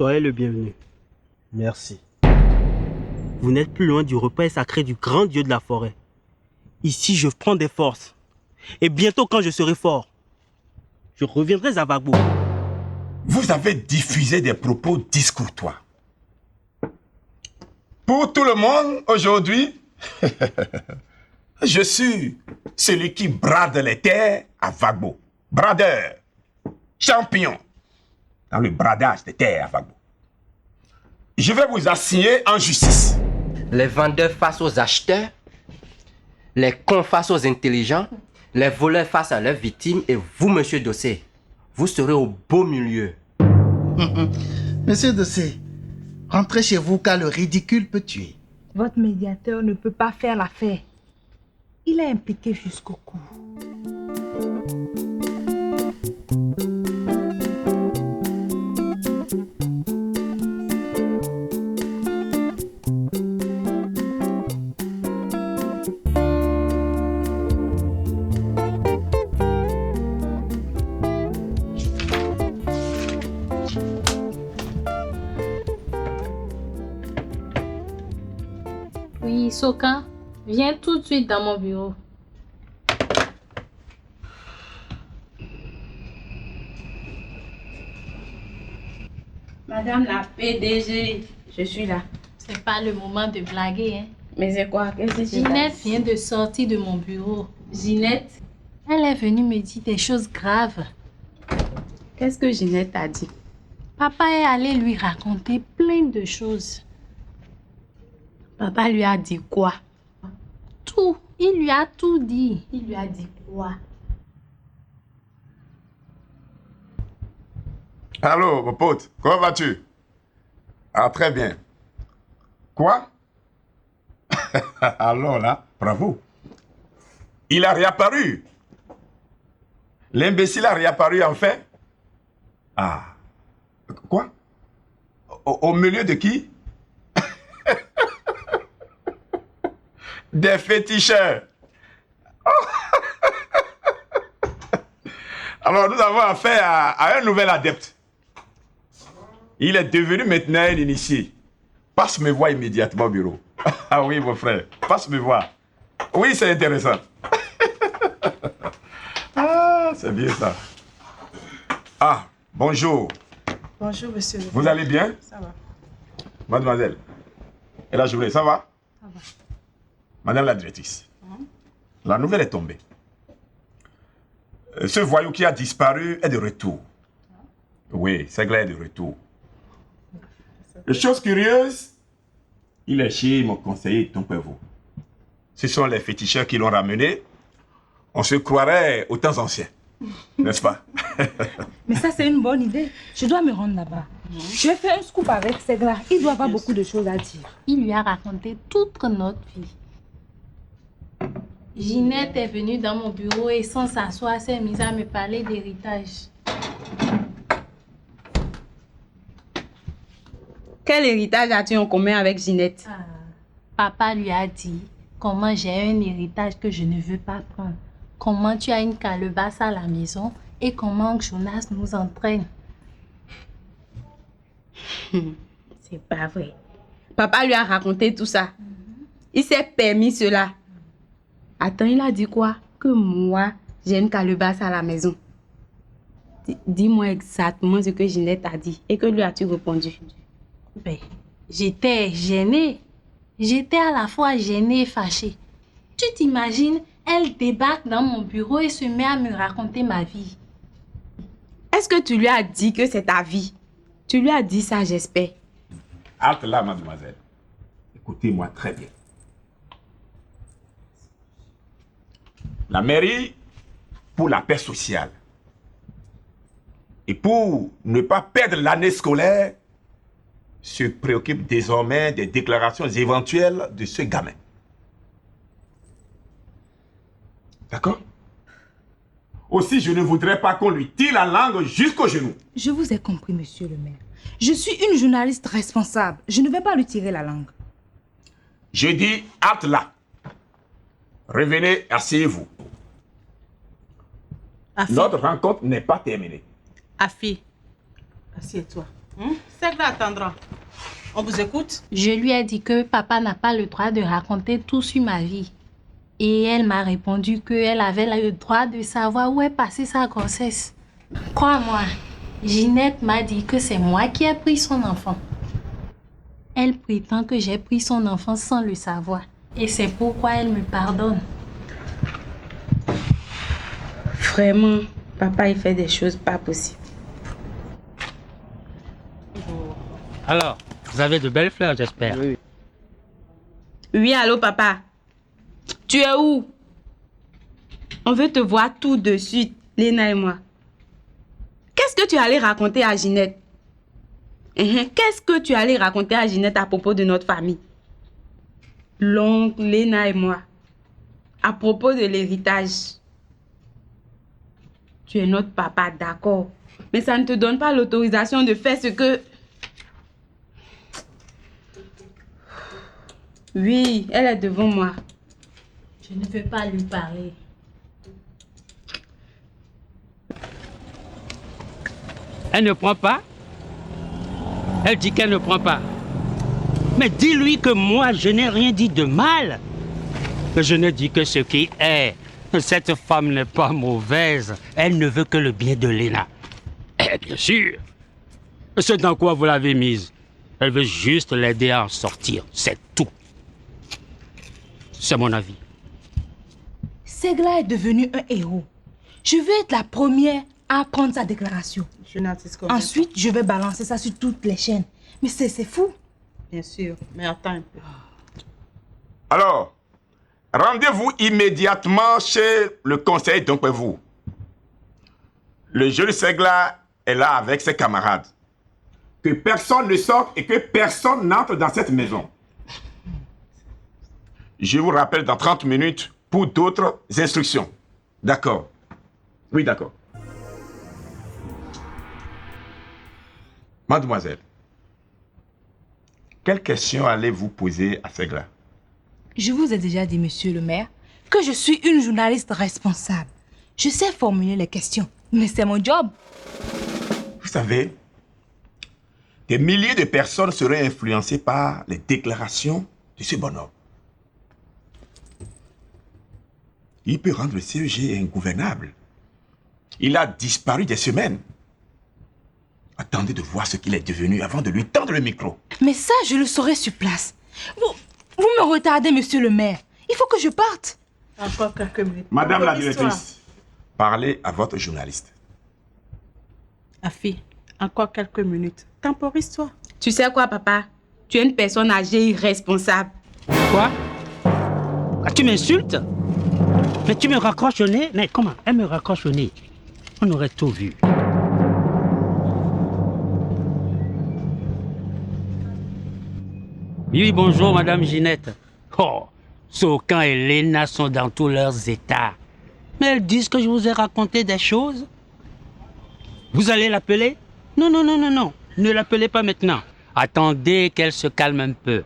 Soyez le bienvenu. Merci. Vous n'êtes plus loin du repas sacré du grand dieu de la forêt. Ici, je prends des forces. Et bientôt, quand je serai fort, je reviendrai à Vagbo. Vous avez diffusé des propos discourtois. Pour tout le monde, aujourd'hui, je suis celui qui brade les terres à Vagbo. Bradeur, champion dans le bradage des terres à Vagbo. Je vais vous assigner en justice. Les vendeurs face aux acheteurs, les cons face aux intelligents, les voleurs face à leurs victimes et vous, monsieur Dossé, vous serez au beau milieu. Monsieur Dossé, rentrez chez vous car le ridicule peut tuer. Votre médiateur ne peut pas faire l'affaire. Il est impliqué jusqu'au cou. Oui, Soka, viens tout de suite dans mon bureau. Madame la PDG, je suis là. C'est pas le moment de blaguer, hein. Mais c'est quoi? Qu'est-ce que c'est? Ginette vient de sortir de mon bureau. Ginette? Elle est venue me dire des choses graves. Qu'est-ce que Ginette a dit? Papa est allé lui raconter plein de choses. Papa lui a dit quoi? Tout. Il lui a tout dit. Il lui a dit quoi? Allô, mon pote, comment vas-tu? Ah, très bien. Quoi? Alors là, bravo. Il a réapparu. L'imbécile a réapparu enfin. Ah. Quoi? Au milieu de qui? Des féticheurs. Alors, nous avons affaire à un nouvel adepte. Il est devenu maintenant un initié. Passe me voir immédiatement au bureau. Ah oui, mon frère, passe me voir. Oui, c'est intéressant. Ah, c'est bien ça. Ah, bonjour. Bonjour, monsieur. Vous allez bien? Ça va. Mademoiselle. Et la journée, ça va? Ça va. Madame la directrice, la nouvelle est tombée. Ce voyou qui a disparu est de retour. Oui, c'est clair, de retour. Chose curieuse, il est chez mon conseiller Tompévo. Ce sont les féticheurs qui l'ont ramené. On se croirait aux temps anciens, n'est-ce pas? Mais ça, c'est une bonne idée. Je dois me rendre là-bas. Je vais faire un scoop avec Segla. Il doit avoir beaucoup de choses à dire. Il lui a raconté toute notre vie. Ginette est venue dans mon bureau et sans s'asseoir, s'est mise à me parler d'héritage. Quel héritage as-tu en commun avec Ginette? Papa lui a dit comment j'ai un héritage que je ne veux pas prendre. Comment tu as une calebasse à la maison et comment Jonas nous entraîne. C'est pas vrai. Papa lui a raconté tout ça. Il s'est permis cela. Attends, il a dit quoi? Que moi, j'ai une calebasse à la maison. Dis-moi exactement ce que Ginette a dit. Et que lui as-tu répondu? Ben, j'étais gênée. J'étais à la fois gênée et fâchée. Tu t'imagines, elle débarque dans mon bureau et se met à me raconter ma vie. Est-ce que tu lui as dit que c'est ta vie? Tu lui as dit ça, j'espère. Halte là, mademoiselle. Écoutez-moi très bien. La mairie, pour la paix sociale, et pour ne pas perdre l'année scolaire, se préoccupe désormais des déclarations éventuelles de ce gamin. D'accord? Aussi, je ne voudrais pas qu'on lui tire la langue jusqu'au genou. Je vous ai compris, monsieur le maire. Je suis une journaliste responsable. Je ne vais pas lui tirer la langue. Je dis, halte là. Revenez, asseyez-vous. Notre rencontre n'est pas terminée. Afi, assieds-toi. Segla attendra. On vous écoute? Je lui ai dit que papa n'a pas le droit de raconter tout sur ma vie. Et elle m'a répondu qu'elle avait le droit de savoir où est passée sa grossesse. Crois-moi, Ginette m'a dit que c'est moi qui ai pris son enfant. Elle prétend que j'ai pris son enfant sans le savoir. Et c'est pourquoi elle me pardonne. Vraiment, papa, il fait des choses pas possibles. Alors, vous avez de belles fleurs, j'espère. Oui. Oui, allô, papa. Tu es où? On veut te voir tout de suite, Léna et moi. Qu'est-ce que tu allais raconter à Ginette? Qu'est-ce que tu allais raconter à Ginette à propos de notre famille? L'oncle, Léna et moi. À propos de l'héritage. Tu es notre papa, d'accord. Mais ça ne te donne pas l'autorisation de faire ce que... Oui, elle est devant moi. Je ne veux pas lui parler. Elle ne prend pas. Elle dit qu'elle ne prend pas. Mais dis-lui que moi, je n'ai rien dit de mal. Que je ne dis que ce qui est. Cette femme n'est pas mauvaise. Elle ne veut que le bien de Léna. Eh bien sûr. C'est dans quoi vous l'avez mise. Elle veut juste l'aider à en sortir. C'est tout. C'est mon avis. Segla est devenu un héros. Je vais être la première à prendre sa déclaration. Je n'insiste combien. Ensuite, je vais balancer ça sur toutes les chaînes. Mais c'est fou. Bien sûr, mais attends un peu. Alors, rendez-vous immédiatement chez le conseiller d'Ompévou. Le jeune Segla est là avec ses camarades. Que personne ne sorte et que personne n'entre dans cette maison. Je vous rappelle dans 30 minutes pour d'autres instructions. D'accord? Oui, d'accord. Mademoiselle, quelle question allez-vous poser à Segla? Je vous ai déjà dit, monsieur le maire, que je suis une journaliste responsable. Je sais formuler les questions, mais c'est mon job. Vous savez, des milliers de personnes seraient influencées par les déclarations de ce bonhomme. Il peut rendre le CEG ingouvernable. Il a disparu des semaines. Attendez de voir ce qu'il est devenu avant de lui tendre le micro. Mais ça, je le saurai sur place. Vous me retardez, monsieur le maire. Il faut que je parte. Encore quelques minutes. Madame la Temporise-toi. directrice, parlez à votre journaliste. Afi, encore quelques minutes. Temporise-toi. Tu sais quoi, papa? Tu es une personne âgée irresponsable. Quoi? Ah, tu m'insultes? Mais tu me raccroches au nez? Mais comment? Elle me raccroche au nez. On aurait tout vu. Oui, bonjour, Madame Ginette. Oh, Sokan et Léna sont dans tous leurs états. Mais elles disent que je vous ai raconté des choses. Vous allez l'appeler? Non, non, non, non, non. Ne l'appelez pas maintenant. Attendez qu'elle se calme un peu.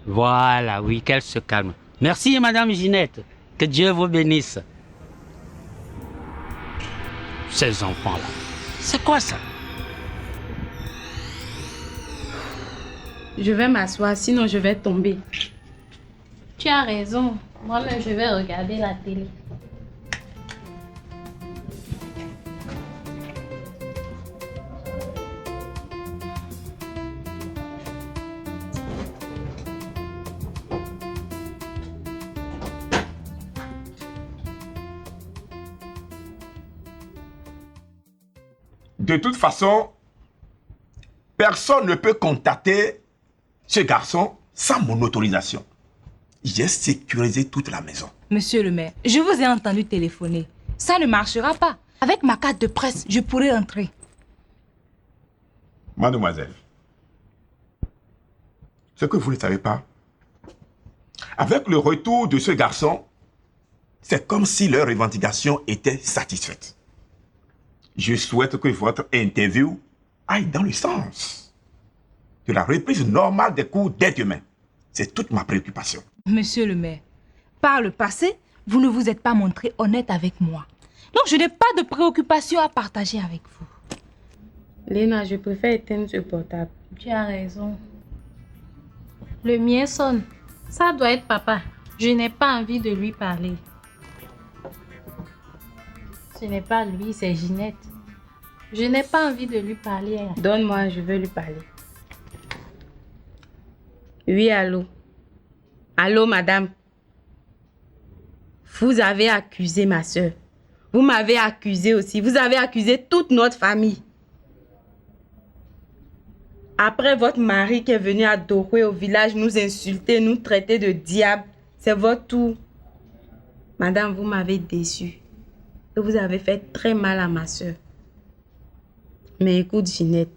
Voilà, oui, qu'elle se calme. Merci, Madame Ginette. Que Dieu vous bénisse. Ces enfants-là, c'est quoi ça? Je vais m'asseoir, sinon je vais tomber. Tu as raison. Moi-même, je vais regarder la télé. De toute façon, personne ne peut contacter ce garçon sans mon autorisation. J'ai sécurisé toute la maison. Monsieur le maire, je vous ai entendu téléphoner. Ça ne marchera pas. Avec ma carte de presse, je pourrai entrer. Mademoiselle, ce que vous ne savez pas, avec le retour de ce garçon, c'est comme si leur revendication était satisfaite. Je souhaite que votre interview aille dans le sens de la reprise normale des cours dès demain. C'est toute ma préoccupation. Monsieur le maire, par le passé, vous ne vous êtes pas montré honnête avec moi. Donc je n'ai pas de préoccupation à partager avec vous. Léna, je préfère éteindre ce portable. Tu as raison. Le mien sonne. Ça doit être papa. Je n'ai pas envie de lui parler. Ce n'est pas lui, c'est Ginette. Je n'ai pas envie de lui parler. Donne-moi, je veux lui parler. Oui, allô. Allô, madame. Vous avez accusé ma soeur. Vous m'avez accusé aussi. Vous avez accusé toute notre famille. Après votre mari qui est venu à Doré au village nous insulter, nous traiter de diable, c'est votre tour. Madame, vous m'avez déçu. Et vous avez fait très mal à ma soeur. Mais écoute, Ginette,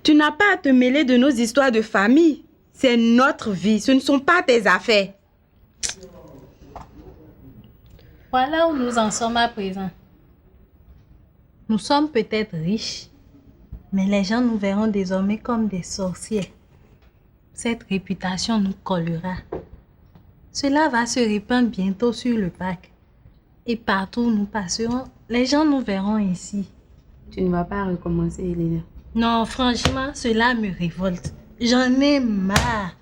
tu n'as pas à te mêler de nos histoires de famille. C'est notre vie, ce ne sont pas tes affaires. Voilà où nous en sommes à présent. Nous sommes peut-être riches, mais les gens nous verront désormais comme des sorciers. Cette réputation nous collera. Cela va se répandre bientôt sur le parc. Et partout où nous passerons, les gens nous verront ici. Tu ne vas pas recommencer, Elena. Non, franchement, cela me révolte. J'en ai marre.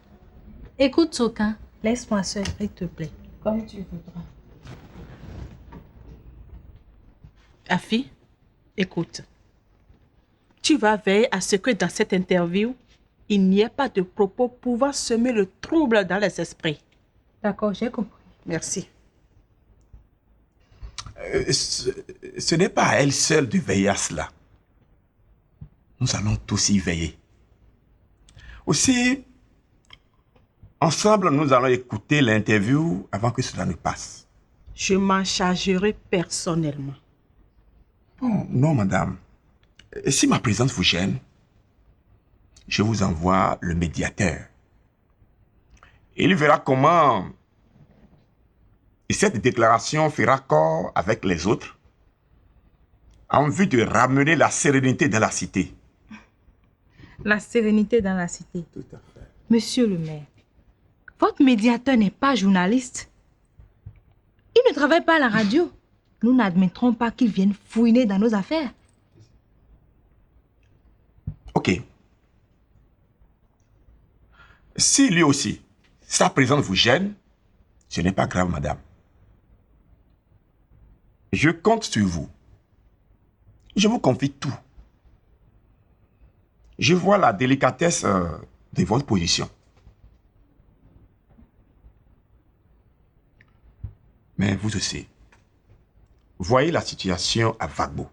Écoute, Sokan, laisse-moi seul, s'il te plaît. Comme tu voudras. Afi, écoute. Tu vas veiller à ce que dans cette interview, il n'y ait pas de propos pouvant semer le trouble dans les esprits. D'accord, j'ai compris. Merci. Ce n'est pas à elle seule de veiller à cela. Nous allons tous y veiller. Aussi, ensemble, nous allons écouter l'interview avant que cela ne passe. Je m'en chargerai personnellement. Bon, non, madame. Si ma présence vous gêne, je vous envoie le médiateur. Il verra comment cette déclaration fera corps avec les autres en vue de ramener la sérénité dans la cité. La sérénité dans la cité. Tout à fait. Monsieur le maire, votre médiateur n'est pas journaliste. Il ne travaille pas à la radio. Nous n'admettrons pas qu'il vienne fouiner dans nos affaires. Ok. Si lui aussi, sa présence vous gêne, ce n'est pas grave, madame. Je compte sur vous. Je vous confie tout. Je vois la délicatesse de votre position. Mais vous aussi, voyez la situation à Vagbo.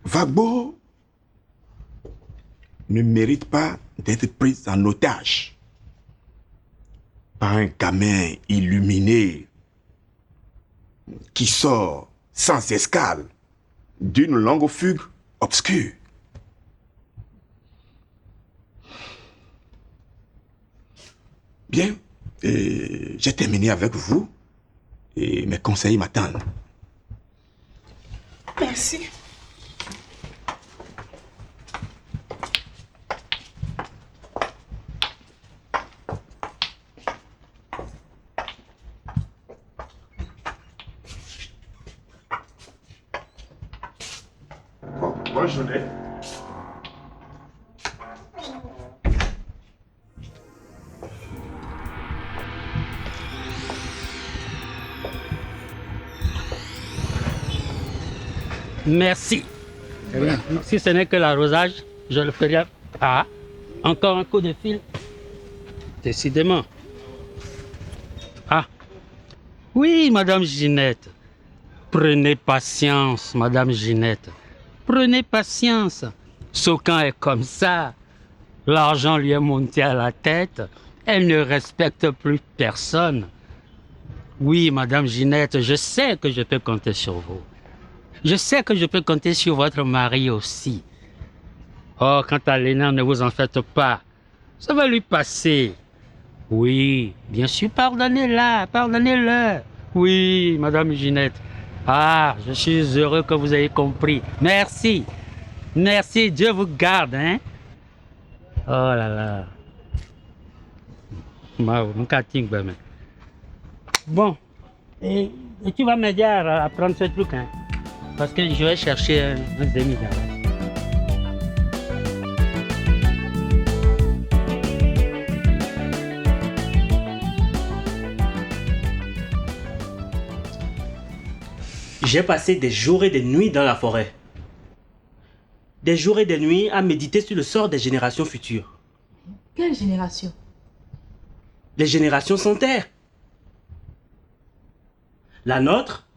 Vagbo ne mérite pas d'être prise en otage par un gamin illuminé qui sort sans escale d'une longue fugue obscure. Bien, j'ai terminé avec vous et mes conseils m'attendent. Merci. Bonne journée. Merci. Si ce n'est que l'arrosage, je le ferai. Ah, encore un coup de fil. Décidément. Ah. Oui, Madame Ginette. Prenez patience, Madame Ginette. Prenez patience. Sokan est comme ça. L'argent lui est monté à la tête. Elle ne respecte plus personne. Oui, Madame Ginette, je sais que je peux compter sur vous. Je sais que je peux compter sur votre mari aussi. Oh, quant à Léna, ne vous en faites pas. Ça va lui passer. Oui, bien sûr, pardonnez-la, pardonnez-le. Oui, Madame Ginette. Ah, je suis heureux que vous ayez compris. Merci. Merci, Dieu vous garde, hein. Oh là là. Bon, et Et tu vas m'aider à prendre ce truc, hein. Parce que je vais chercher un demi-gare. J'ai passé des jours et des nuits dans la forêt. Des jours et des nuits à méditer sur le sort des générations futures. Quelle génération? Les générations sans terre. La nôtre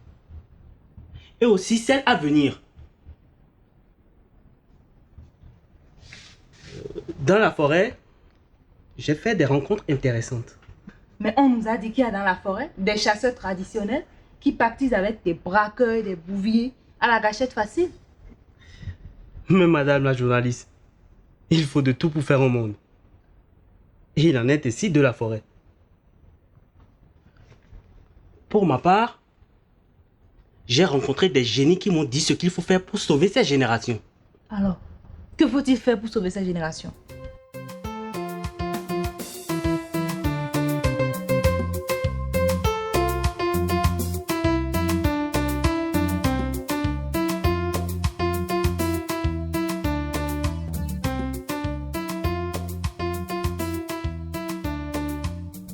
et aussi celle à venir. Dans la forêt, j'ai fait des rencontres intéressantes. Mais on nous a dit qu'il y a dans la forêt des chasseurs traditionnels qui pactisent avec des braqueurs et des bouviers à la gâchette facile. Mais madame la journaliste, il faut de tout pour faire un monde. Et il en est ainsi de la forêt. Pour ma part, j'ai rencontré des génies qui m'ont dit ce qu'il faut faire pour sauver cette génération. Alors, que faut-il faire pour sauver cette génération?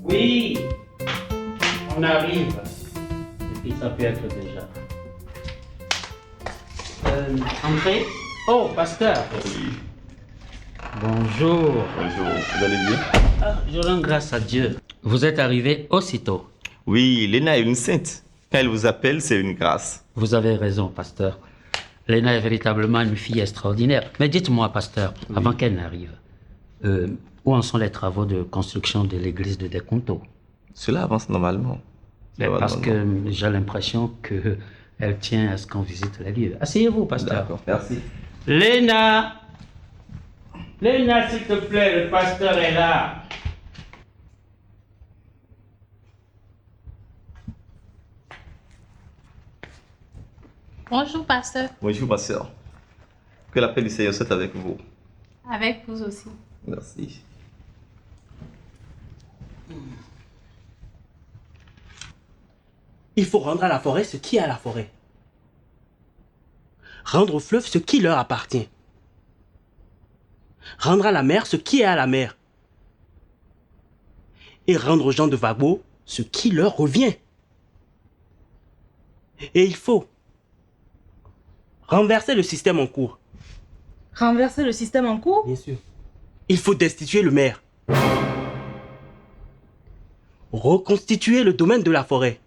Oui, on arrive. Et puis ça peut être déjà. Entrez. Oh, pasteur. Oui. Bonjour. Bonjour, vous allez bien? Ah, je rends grâce à Dieu. Vous êtes arrivé aussitôt. Oui, Léna est une sainte. Quand elle vous appelle, c'est une grâce. Vous avez raison, pasteur. Léna est véritablement une fille extraordinaire. Mais dites-moi, pasteur, avant qu'elle n'arrive, où en sont les travaux de construction de l'église de Descontos? Cela avance normalement. Parce que j'ai l'impression qu'elle tient à ce qu'on visite les lieux. Asseyez-vous, pasteur. D'accord, merci. Léna! Léna, s'il te plaît, le pasteur est là. Bonjour, pasteur. Bonjour, ma soeur. Que la paix du Seigneur soit avec vous. Avec vous aussi. Merci. Il faut rendre à la forêt ce qui est à la forêt. Rendre au fleuve ce qui leur appartient. Rendre à la mer ce qui est à la mer. Et rendre aux gens de Vagbo ce qui leur revient. Et il faut renverser le système en cours. Renverser le système en cours? Bien sûr. Il faut destituer le maire. Reconstituer le domaine de la forêt.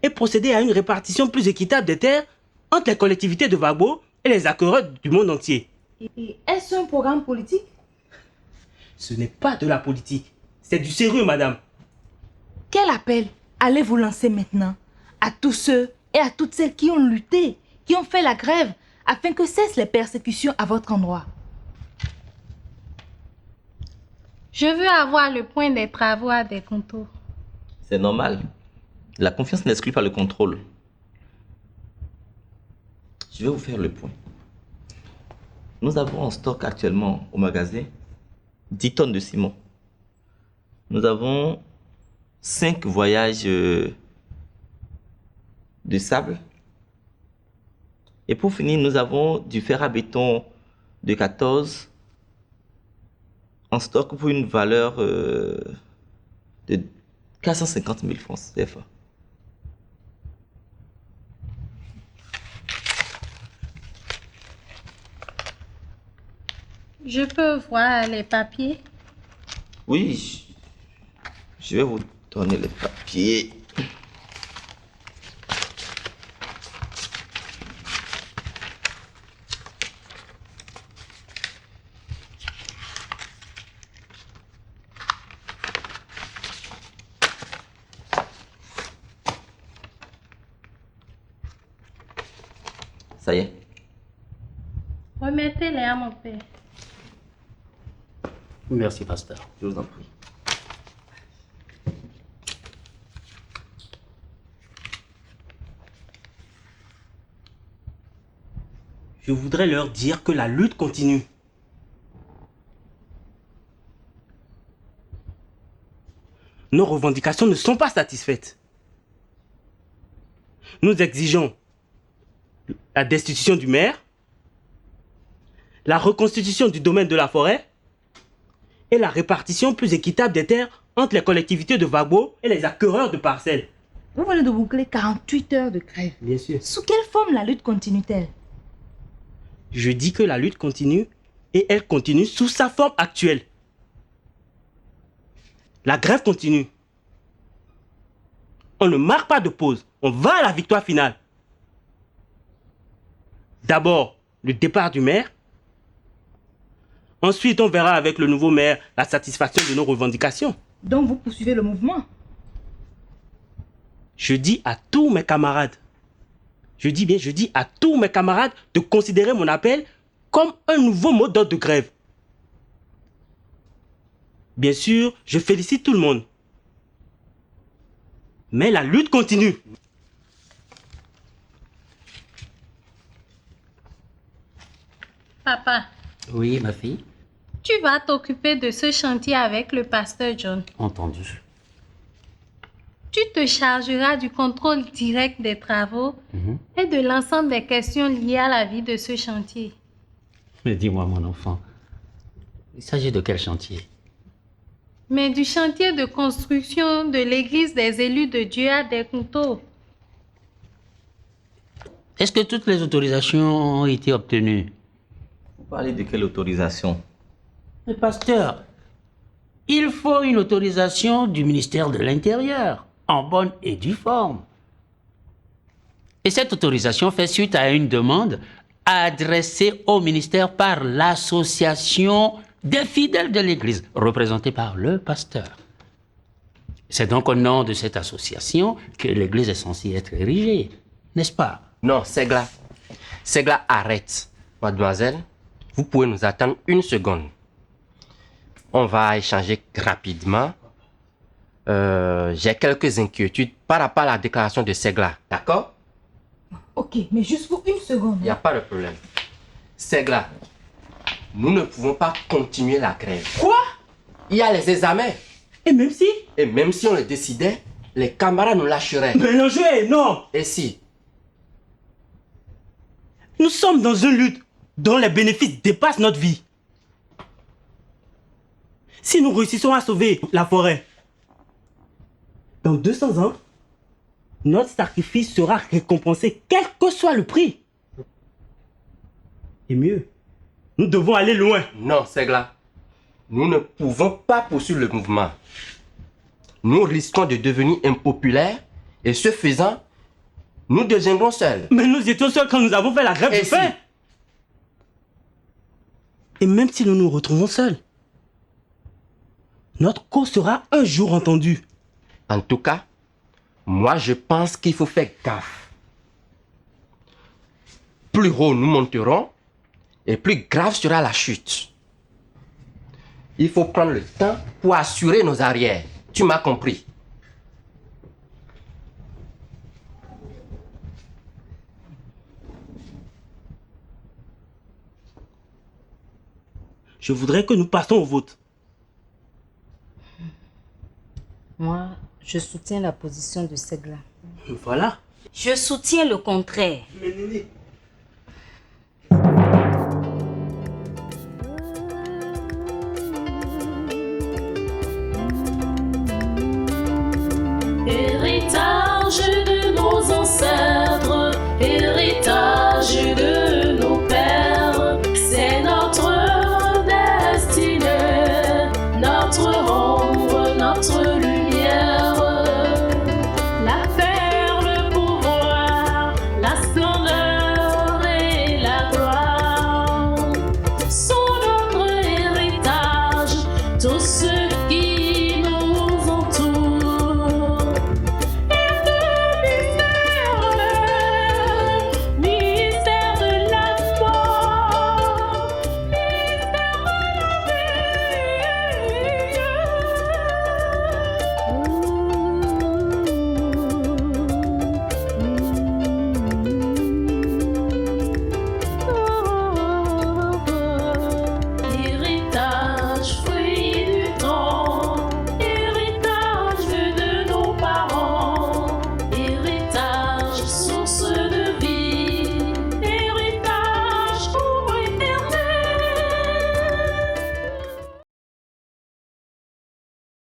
Et procéder à une répartition plus équitable des terres entre les collectivités de Vagbo et les acquéreurs du monde entier. Et est-ce un programme politique? Ce n'est pas de la politique. C'est du sérieux, madame. Quel appel allez-vous lancer maintenant à tous ceux et à toutes celles qui ont lutté, qui ont fait la grève, afin que cessent les persécutions à votre endroit? Je veux avoir le point des travaux à Descontos. C'est normal. La confiance n'exclut pas le contrôle. Je vais vous faire le point. Nous avons en stock actuellement au magasin 10 tonnes de ciment. Nous avons 5 voyages de sable. Et pour finir, nous avons du fer à béton de 14 en stock pour une valeur de 450 000 francs CFA. Je peux voir les papiers? Oui, je vais vous donner les papiers. Ça y est. Remettez-les à mon père. Merci, pasteur. Je vous en prie. Je voudrais leur dire que la lutte continue. Nos revendications ne sont pas satisfaites. Nous exigeons la destitution du maire, la reconstitution du domaine de la forêt et la répartition plus équitable des terres entre les collectivités de Gbagbo et les acquéreurs de parcelles. Vous venez de boucler 48 heures de grève. Bien sûr. Sous quelle forme la lutte continue-t-elle? Je dis que la lutte continue et elle continue sous sa forme actuelle. La grève continue. On ne marque pas de pause. On va à la victoire finale. D'abord, le départ du maire. Ensuite, on verra avec le nouveau maire la satisfaction de nos revendications. Donc vous poursuivez le mouvement? Je dis à tous mes camarades, je dis à tous mes camarades de considérer mon appel comme un nouveau mot d'ordre de grève. Bien sûr, je félicite tout le monde. Mais la lutte continue. Papa, Oui, ma fille. tu vas t'occuper de ce chantier avec le pasteur John. Entendu. Tu te chargeras du contrôle direct des travaux et de l'ensemble des questions liées à la vie de ce chantier. Mais dis-moi, mon enfant, il s'agit de quel chantier? Mais du chantier de construction de l'église des élus de Dieu à Descounteaux. Est-ce que toutes les autorisations ont été obtenues? Vous parlez de quelle autorisation? Mais pasteur, il faut une autorisation du ministère de l'Intérieur, en bonne et due forme. Et cette autorisation fait suite à une demande adressée au ministère par l'association des fidèles de l'Église, représentée par le pasteur. C'est donc au nom de cette association que l'Église est censée être érigée, n'est-ce pas? Non, Segla. Segla, arrête. Mademoiselle, vous pouvez nous attendre une seconde. On va échanger rapidement. J'ai quelques inquiétudes par rapport à la déclaration de Segla, d'accord? Ok, mais juste pour une seconde. Il n'y a pas de problème. Segla, nous ne pouvons pas continuer la grève. Quoi? Il y a les examens. Et même si? Et même si on le décidait, les camarades nous lâcheraient. Mais l'enjeu est énorme. Et si? Nous sommes dans une lutte dont les bénéfices dépassent notre vie. Si nous réussissons à sauver la forêt, dans 200 ans, notre sacrifice sera récompensé quel que soit le prix. Et mieux, nous devons aller loin. Non, Segla. Nous ne pouvons pas poursuivre le mouvement. Nous risquons de devenir impopulaires et ce faisant, nous deviendrons seuls. Mais nous étions seuls quand nous avons fait la grève Et de faim. Et même si nous nous retrouvons seuls, notre cause sera un jour entendue. En tout cas, moi je pense qu'il faut faire gaffe. Plus haut nous monterons, et plus grave sera la chute. Il faut prendre le temps pour assurer nos arrières. Tu m'as compris? Je voudrais que nous passions au vote. Moi, je soutiens la position de Segla. Voilà. Je soutiens le contraire. Mais Néné,